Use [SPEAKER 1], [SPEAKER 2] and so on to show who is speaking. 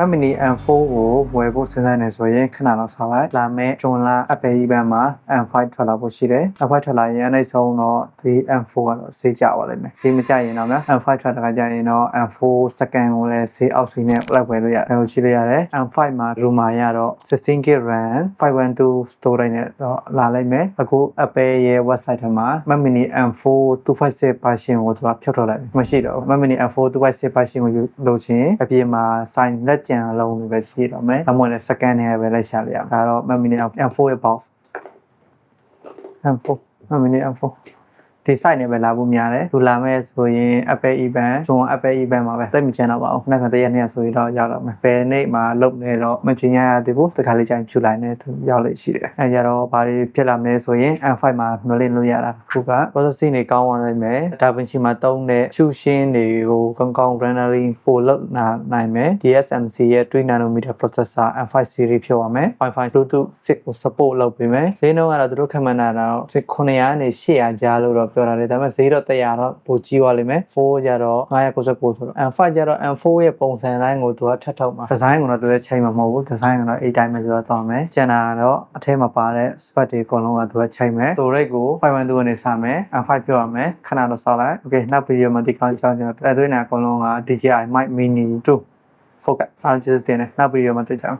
[SPEAKER 1] Mac Mini M4 ကိုဝယ်ဖို့စဉ်းစားနေဆိုရင်ခဏတော့ဆောက်လိုက်လာမယ့်ဂျွန်လ Apple event မှာ M5 ထွက်လာဖို့ရှိတယ် M5 ထွက်လာရင်အဲ့ဆုံးတော့ဒီ M4 ကတော့ဈေးကျသွားလိမ့်မယ်ဈေးမကျရင်တော့များ M5 ထွက်တာကြရင်တော့ M4 second ကိုလည်းဈေးအောက်စီးနဲ့လိုက်ဝယ်လို့ရတယ်လို့ရှိလို့ရတယ် M5 မှာ rumor ရတော့ 16GB RAM 512 storage နဲ့တော့လာလိမ့်မယ်အခု Apple ရဲ့ website ထဲမှာ Mac Mini M4 256 version ကိုသူကဖြုတ်ထုတ်လိုက်မရှိတော့ Mac Mini M4 256 version ကိုယူလို့ရှိရင်အပြင်မှာ sign လက်ကျန်အလုံးပဲရှိတော့မယ်အမှန်နဲ့ second နဲ့ပဲလိုက်ရှာလိုက်ရအောင်ဒါတော့ Mac Mini M4 ရဲ့ box M4 Mac Mini M4 ဒီ site နဲ့ပဲလာဖို့များတယ်သူလာမဲ့ဆိုရင် Apple event ဂျွန် Apple event မှာပဲသိမချင်တော့ပါဘူးနောက်ခါတရက်နေ့ဆိုရင်တော့ရောက်တော့မယ်ဘယ်နေ့မှာလုပ်နေတော့မချင်ရသေးဘူးတခါလေးကျရင် July နဲ့ရောက်လို့ရှိတယ်အဲကြတော့ဘာတွေဖြစ်လာမလဲဆိုရင် M5 မှာမလင်းလို့ရတာခုက processing တွေကောင်းသွားနိုင်မယ် DaVinci မှာသုံးတဲ့ Fusion တွေကိုကောင်း rendering ပို့လုပ်နိုင်မယ် TSMC ရဲ့3 nanometer processor M5 series ဖြုတ်ရမယ် Wi-Fi Bluetooth 6 ကို support လုပ်ပေးမယ်ဈေးနှုန်းကတော့သူတို့ခန့်မှန်းတာတော့900နဲ့800ကြားလို့တော့ပြောတာလေဒါပေမဲ့ဈေးတော့100တော့ပိုကြီးသွားလိမ့်မယ်4ကျတော့999ဆိုတော့ M5 ကျတော့ M4 ရဲ့ပုံစံတိုင်းကိုသူကထပ်ထုတ်မှာဒီဇိုင်းကတော့သူရဲ့ချိန်မှာမဟုတ်ဘူးဒီဇိုင်းကတော့အဲ့တိုင်းပဲဆိုတော့သွားမယ်ကျန်တာတော့အထဲမှာပါတဲ့ spec တွေအကုန်လုံးကသူကချိန်မယ် storage ကို512နဲ့စမယ် M5 ပြောရမယ်ခဏတော့စောက်လိုက် okay နောက်ဗီဒီယိုမှာဒီကောင်ကြောင်းကျွန်တော်ပြသွင်းတာအကုန်လုံးက DJI Mic Mini 2 focus အားကျေးဇူးတင်တယ်နောက်ဗီဒီယိုမှာတွေ့ကြအောင်